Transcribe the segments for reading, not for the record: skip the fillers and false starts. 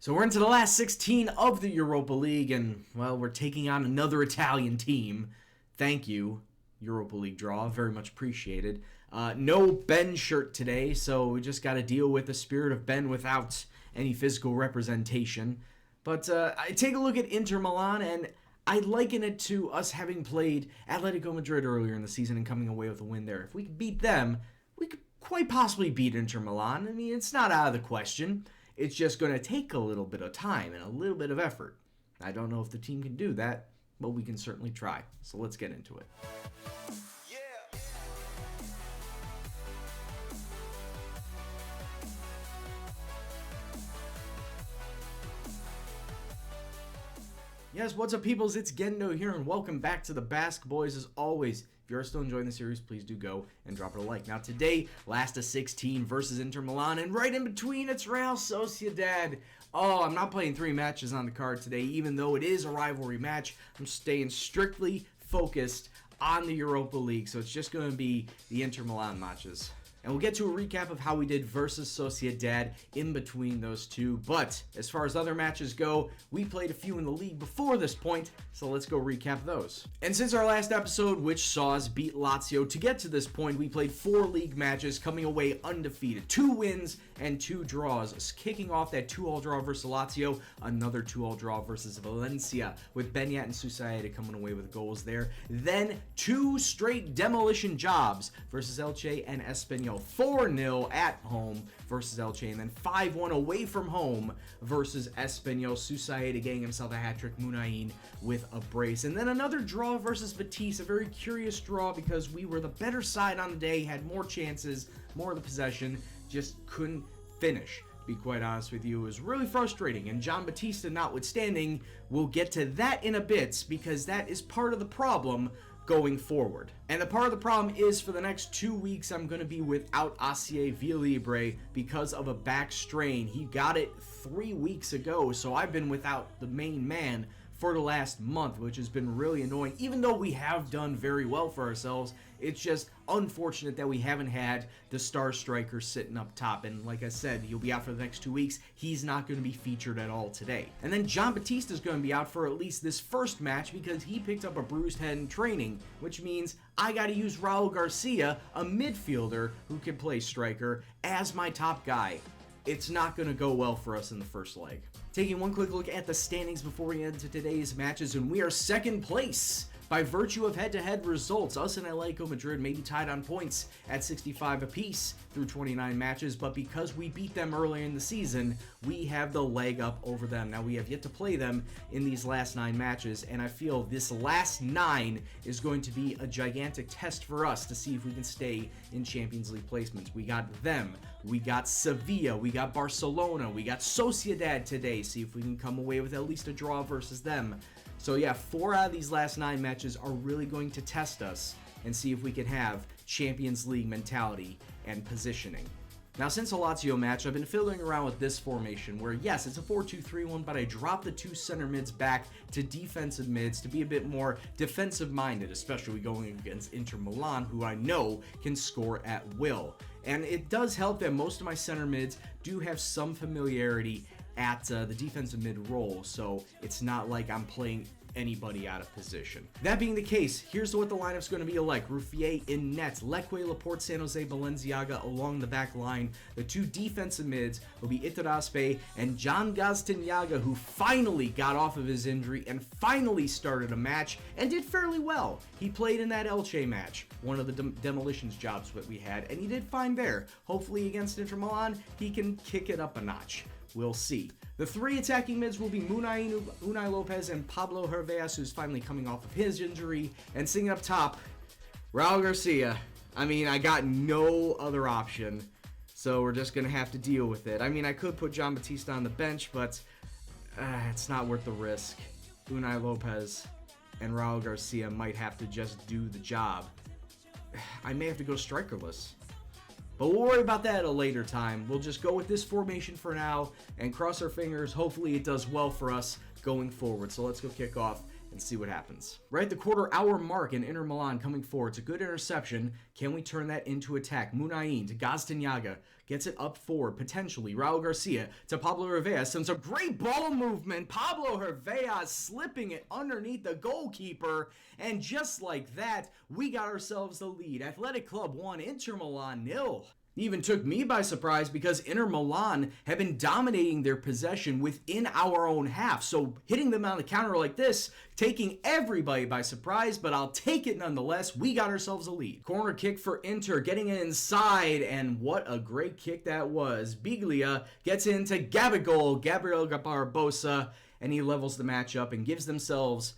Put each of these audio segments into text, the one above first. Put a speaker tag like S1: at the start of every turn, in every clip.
S1: So we're into the last 16 of the Europa League, and, well, we're taking on another Italian team. Thank you, Europa League draw. Very much appreciated. No Ben shirt today, so we just got to deal with the spirit of Ben without any physical representation. But I take a look at Inter Milan, and I liken it to us having played Atletico Madrid earlier in the season and coming away with a win there. If we could beat them, we could quite possibly beat Inter Milan. I mean, it's not out of the question. It's just going to take a little bit of time and a little bit of effort. I don't know if the team can do that, but we can certainly try. So let's get into it. Yes, what's up, peoples? It's Gendo here, and welcome back to the Basque Boys. As always, if you are still enjoying the series, please do go and drop it a like. Now, today, last of 16 versus Inter Milan, and right in between, it's Real Sociedad. Oh, I'm not playing 3 matches on the card today, even though it is a rivalry match. I'm staying strictly focused on the Europa League, so it's just going to be the Inter Milan matches. And we'll get to a recap of how we did versus Sociedad in between those two. But as far as other matches go, we played a few in the league before this point, so let's go recap those. And since our last episode, which saw us beat Lazio, to get to this point, we played 4 league matches, coming away undefeated. 2 wins and 2 draws. Kicking off that 2-2 draw versus Lazio, another 2-2 draw versus Valencia, with Beñat and Susaeta coming away with goals there. Then 2 straight demolition jobs versus Elche and Espanyol. 4-0 at home versus Elche, and then 5-1 away from home versus Espanyol. Susaeta getting himself a hat-trick, Munain with a brace. And then another draw versus Betis, a very curious draw because we were the better side on the day, had more chances, more of the possession, just couldn't finish. To be quite honest with you, it was really frustrating, and John Batista notwithstanding, we'll get to that in a bit because that is part of the problem going forward. And the part of the problem is for the next 2 weeks I'm going to be without Asier Villalibre because of a back strain. He got it 3 weeks ago, so I've been without the main man for the last month, which has been really annoying. Even though we have done very well for ourselves, it's just unfortunate that we haven't had the star striker sitting up top. And like I said, he'll be out for the next 2 weeks. He's not going to be featured at all today. And then John Batista is going to be out for at least this first match because he picked up a bruised head in training, which means I got to use Raul Garcia, a midfielder who can play striker, as my top guy. It's not going to go well for us in the first leg. Taking one quick look at the standings before we get into today's matches, and we are second place by virtue of head-to-head results. Us and Atletico Madrid may be tied on points at 65 apiece through 29 matches, but because we beat them earlier in the season, we have the leg up over them. Now, we have yet to play them in these last 9 matches, and I feel this last 9 is going to be a gigantic test for us to see if we can stay in Champions League placements. We got them, we got Sevilla, we got Barcelona, we got Sociedad today. See if we can come away with at least a draw versus them. So yeah, 4 out of these last 9 matches are really going to test us and see if we can have Champions League mentality and positioning. Now, since the Lazio match, I've been fiddling around with this formation where, yes, it's a 4-2-3-1, but I dropped the 2 center mids back to defensive mids to be a bit more defensive-minded, especially going against Inter Milan, who I know can score at will. And it does help that most of my center mids do have some familiarity at the defensive mid role, so it's not like I'm playing anybody out of position. That being the case, here's what the lineup's going to be like. Ruffier in net, Leque, Laporte, San Jose, Balenciaga along the back line. The 2 defensive mids will be Iturraspe and John Gaztinyaga, who finally got off of his injury and finally started a match and did fairly well. He played in that Elche match, one of the demolitions jobs that we had, and he did fine there. Hopefully against Inter Milan, he can kick it up a notch. We'll see. The 3 attacking mids will be Munain, Unai Lopez, and Pablo Herveas, who's finally coming off of his injury. And sitting up top, Raul Garcia. I mean, I got no other option, so we're just going to have to deal with it. I mean, I could put John Batista on the bench, but it's not worth the risk. Unai Lopez and Raul Garcia might have to just do the job. I may have to go strikerless. But we'll worry about that at a later time. We'll just go with this formation for now and cross our fingers. Hopefully it does well for us going forward. So let's go kick off and see what happens. Right at the quarter-hour mark in Inter Milan coming forward. It's a good interception. Can we turn that into attack? Munain to Gazdanyaga. Gets it up forward, potentially. Raul Garcia to Pablo Herveas. Some great ball movement. Pablo Herveas slipping it underneath the goalkeeper. And just like that, we got ourselves the lead. Athletic Club 1, Inter Milan 0. Even took me by surprise because Inter Milan have been dominating their possession within our own half. So hitting them on the counter like this, taking everybody by surprise, but I'll take it nonetheless. We got ourselves a lead. Corner kick for Inter, getting it inside, and what a great kick that was. Biglia gets into Gabriel Barbosa, and he levels the match up and gives themselves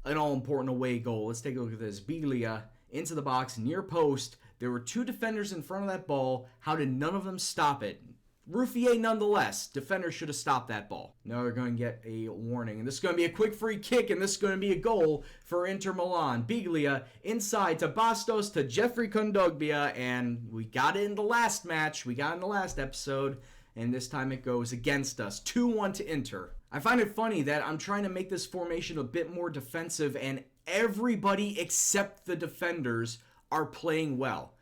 S1: an all-important away goal. Let's take a look at this. Biglia into the box, near post. There were two defenders in front of that ball. How did none of them stop it? Ruffier nonetheless. Defenders should have stopped that ball. Now they're going to get a warning. And this is going to be a quick free kick, and this is going to be a goal for Inter Milan. Biglia inside to Bastos to Jeffrey Kondogbia, and we got it in the last match. We got it in the last episode, and this time it goes against us. 2-1 to Inter. I find it funny that I'm trying to make this formation a bit more defensive, and everybody except the defenders are playing well.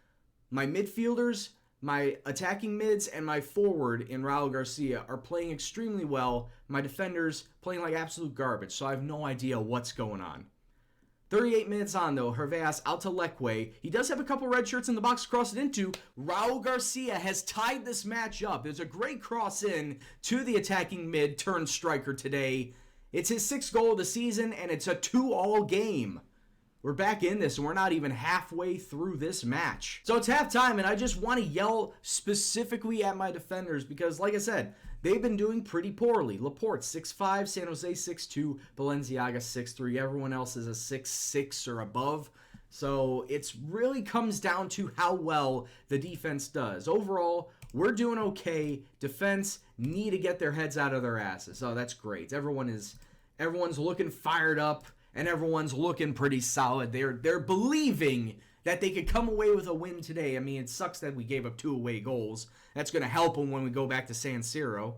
S1: My midfielders, my attacking mids, and my forward in Raul Garcia are playing extremely well. My defenders playing like absolute garbage, so I have no idea what's going on. 38 minutes on, though. Herveas out to Leque. He does have a couple red shirts in the box to cross it into. Raul Garcia has tied this match up. There's a great cross in to the attacking mid turned striker today. It's his 6th goal of the season, and it's a 2-all game. We're back in this, and we're not even halfway through this match. So it's halftime, and I just want to yell specifically at my defenders because, like I said, they've been doing pretty poorly. Laporte, 6'5", San Jose, 6'2", Balenciaga, 6'3". Everyone else is a 6'6" or above. So it really comes down to how well the defense does. Overall, we're doing okay. Defense need to get their heads out of their asses. So that's great. Everyone's looking fired up. And everyone's looking pretty solid. They're believing that they could come away with a win today. I mean, it sucks that we gave up 2 away goals. That's going to help them when we go back to San Siro.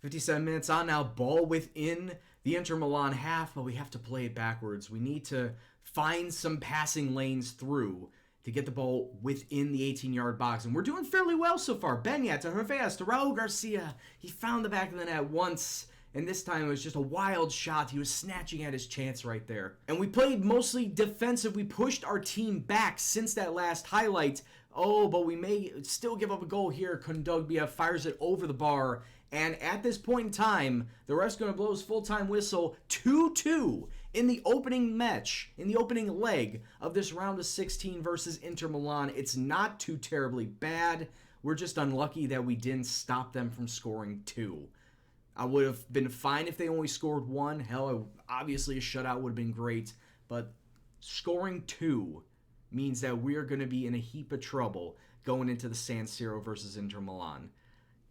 S1: 57 minutes on now. Ball within the Inter Milan half, but we have to play it backwards. We need to find some passing lanes through to get the ball within the 18-yard box. And we're doing fairly well so far. Benyat to Herveas to Raul Garcia. He found the back of the net once. And this time it was just a wild shot. He was snatching at his chance right there. And we played mostly defensive. We pushed our team back since that last highlight. Oh, but we may still give up a goal here. Kondogbia fires it over the bar. And at this point in time, the ref's going to blow his full-time whistle. 2-2 in the opening match, in the opening leg of this round of 16 versus Inter Milan. It's not too terribly bad. We're just unlucky that we didn't stop them from scoring 2. I would have been fine if they only scored 1. Hell, obviously a shutout would have been great. But scoring 2 means that we're going to be in a heap of trouble going into the San Siro versus Inter Milan.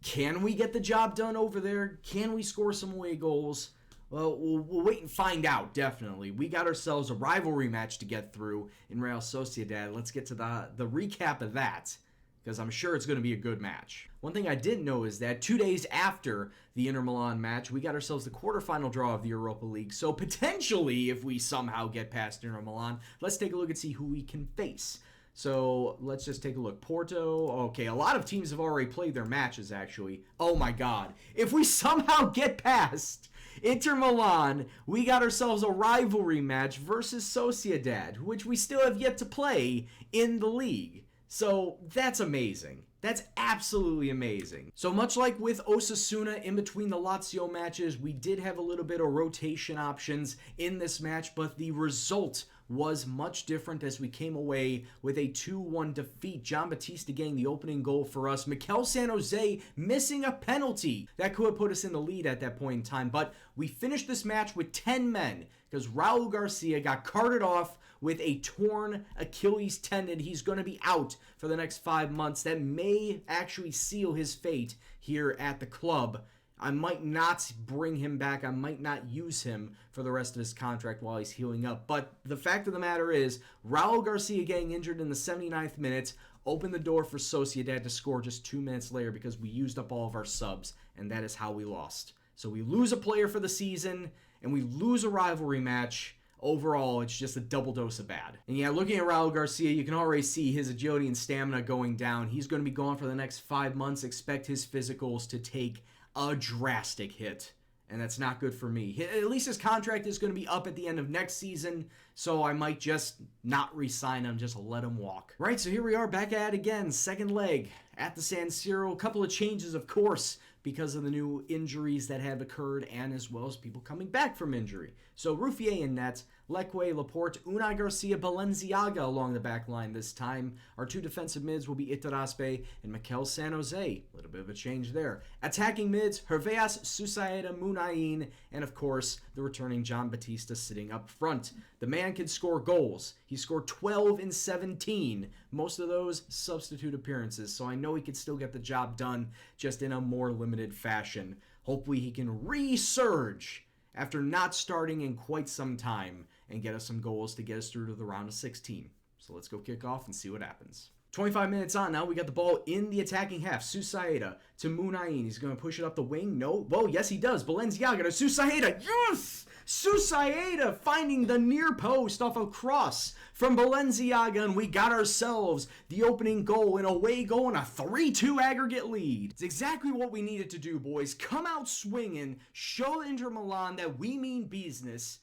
S1: Can we get the job done over there? Can we score some away goals? Well, we'll wait and find out, definitely. We got ourselves a rivalry match to get through in Real Sociedad. Let's get to the recap of that, because I'm sure it's going to be a good match. One thing I didn't know is that 2 days after the Inter Milan match, we got ourselves the quarterfinal draw of the Europa League. So potentially, if we somehow get past Inter Milan, let's take a look and see who we can face. So let's just take a look. Porto, okay, a lot of teams have already played their matches, actually. Oh my god. If we somehow get past Inter Milan, we got ourselves a rivalry match versus Sociedad, which we still have yet to play in the league. So that's amazing. That's absolutely amazing. So much like with Osasuna in between the Lazio matches, we did have a little bit of rotation options in this match, but the result was much different as we came away with a 2-1 defeat. John Batista getting the opening goal for us. Mikel San Jose missing a penalty that could have put us in the lead at that point in time, but we finished this match with 10 men because Raul Garcia got carted off with a torn Achilles tendon. He's going to be out for the next 5 months. That may actually seal his fate here at the club. I might not bring him back. I might not use him for the rest of his contract while he's healing up. But the fact of the matter is, Raul Garcia getting injured in the 79th minute opened the door for Sociedad to score just 2 minutes later because we used up all of our subs, and that is how we lost. So we lose a player for the season, and we lose a rivalry match. overall, it's just a double dose of bad. And yeah, looking at Raul Garcia, you can already see his agility and stamina going down. He's going to be gone for the next 5 months. Expect his physicals to take a drastic hit. And that's not good for me. At least his contract is going to be up at the end of next season, so I might just not re-sign him, just let him walk. Right, so here we are back at it again, second leg at the San Siro. A couple of changes, of course, because of the new injuries that have occurred and as well as people coming back from injury. So Ruffier in net, Leque, Laporte, Unai Garcia, Balenciaga along the back line this time. Our two defensive mids will be Itaraspe and Mikel San Jose. A little bit of a change there. Attacking mids, Herveas, Susaeta, Munain, and of course, the returning John Batista sitting up front. The man can score goals. He scored 12 in 17. Most of those substitute appearances, so I know he could still get the job done, just in a more limited fashion. Hopefully he can resurge after not starting in quite some time and get us some goals to get us through to the round of 16. So let's go kick off and see what happens. 25 minutes on now, we got the ball in the attacking half. Susaeta to Munain. He's going to push it up the wing. No. Whoa, yes he does. Balenciaga to Susaeta. Yes! Susaeta finding the near post off a cross from Balenciaga, and we got ourselves the opening goal, an away goal, and a 3-2 aggregate lead. It's exactly what we needed to do, boys. Come out swinging, show Inter Milan that we mean business,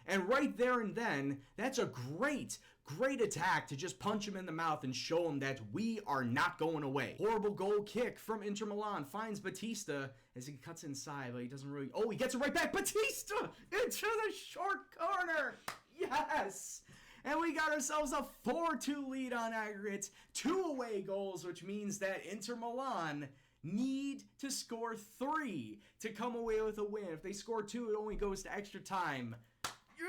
S1: and right there and then, that's a great attack to just punch him in the mouth and show him that we are not going away. Horrible goal kick from Inter Milan. Finds Batista as he cuts inside, but he doesn't really... Oh, he gets it right back. Batista into the short corner. Yes! And we got ourselves a 4-2 lead on aggregate. 2 away goals, which means that Inter Milan need to score 3 to come away with a win. If they score 2, it only goes to extra time.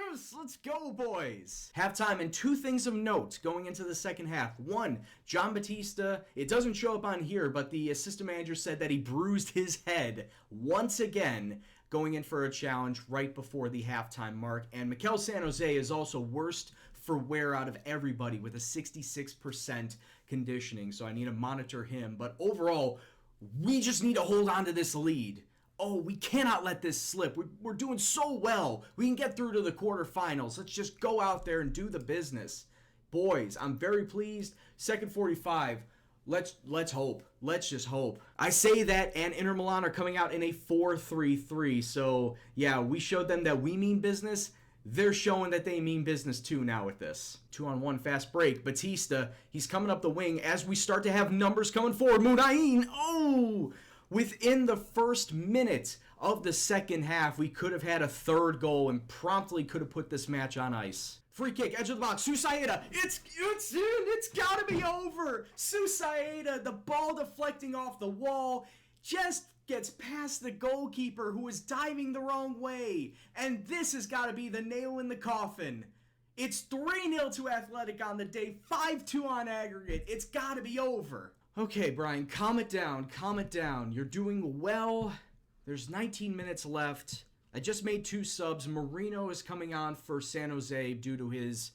S1: Yes, let's go, boys. Halftime, and 2 things of note going into the second half. 1, John Batista, it doesn't show up on here, but the assistant manager said that he bruised his head once again, going in for a challenge right before the halftime mark. And Mikel San Jose is also worst for wear out of everybody with a 66% conditioning, so I need to monitor him. But overall, we just need to hold on to this lead. Oh, we cannot let this slip. We're doing so well. We can get through to the quarterfinals. Let's just go out there and do the business. Boys, I'm very pleased. Second 45. Let's hope. Let's just hope. I say that, and Inter Milan are coming out in a 4-3-3. So, yeah, we showed them that we mean business. They're showing that they mean business too now with this. 2-on-1 fast break. Batista, he's coming up the wing as we start to have numbers coming forward. Munain, oh! Within the first minute of the second half, we could have had a third goal and promptly could have put this match on ice. Free kick, edge of the box, Susaeta, it's in, it's gotta be over. Susaeta, the ball deflecting off the wall, just gets past the goalkeeper who is diving the wrong way. And this has gotta be the nail in the coffin. It's 3-0 to Athletic on the day, 5-2 on aggregate. It's gotta be over. Okay, Brian, calm it down. You're doing well. There's 19 minutes left. I just made 2 subs. Marino is coming on for San Jose due to his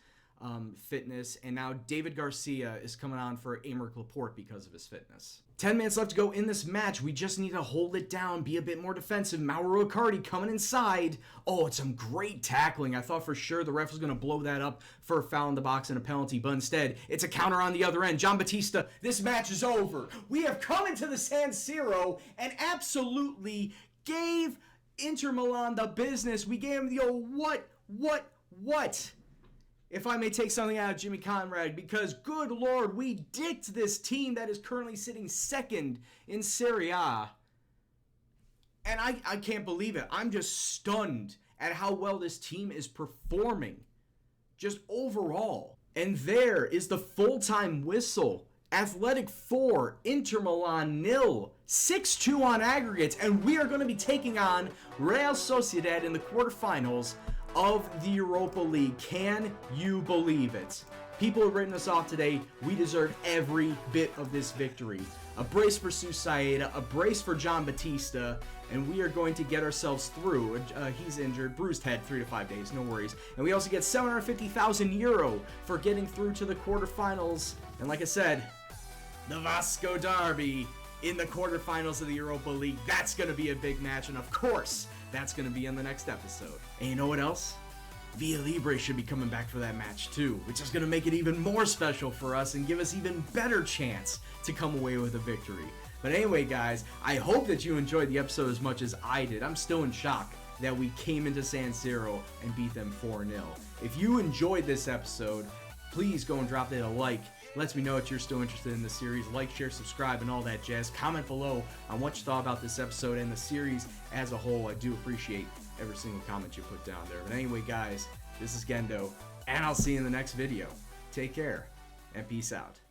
S1: fitness, and now David Garcia is coming on for Aymeric Laporte because of his fitness. 10 minutes left to go in this match. We just need to hold it down, be a bit more defensive. Mauro Icardi coming inside. Oh, it's some great tackling. I thought for sure the ref was going to blow that up for a foul in the box and a penalty, but instead, it's a counter on the other end. John Batista, this match is over. We have come into the San Siro and absolutely gave Inter Milan the business. We gave him the old what? If I may take something out of Jimmy Conrad, because good Lord, we dicked this team that is currently sitting second in Serie A. And I can't believe it. I'm just stunned at how well this team is performing. Just overall. And there is the full-time whistle. Athletic 4, Inter Milan 0. 6-2 on aggregates. And we are going to be taking on Real Sociedad in the quarterfinals of the Europa League. Can you believe it? People have written us off today. We deserve every bit of this victory. A brace for Susaeta, a brace for John Batista, and we are going to get ourselves through. He's injured, bruised head, 3 to 5 days, no worries. And we also get 750,000 euro for getting through to the quarterfinals. And like I said, the Vasco Derby in the quarterfinals of the Europa League. That's going to be a big match, and of course, that's going to be in the next episode. And you know what else? Via Libre should be coming back for that match too, which is going to make it even more special for us and give us even better chance to come away with a victory. But anyway, guys, I hope that you enjoyed the episode as much as I did. I'm still in shock that we came into San Siro and beat them 4-0. If you enjoyed this episode, please go and drop that a like. Lets me know that you're still interested in the series. Like, share, subscribe, and all that jazz. Comment below on what you thought about this episode and the series as a whole. I do appreciate every single comment you put down there. But anyway, guys, this is Gendo, and I'll see you in the next video. Take care, and peace out.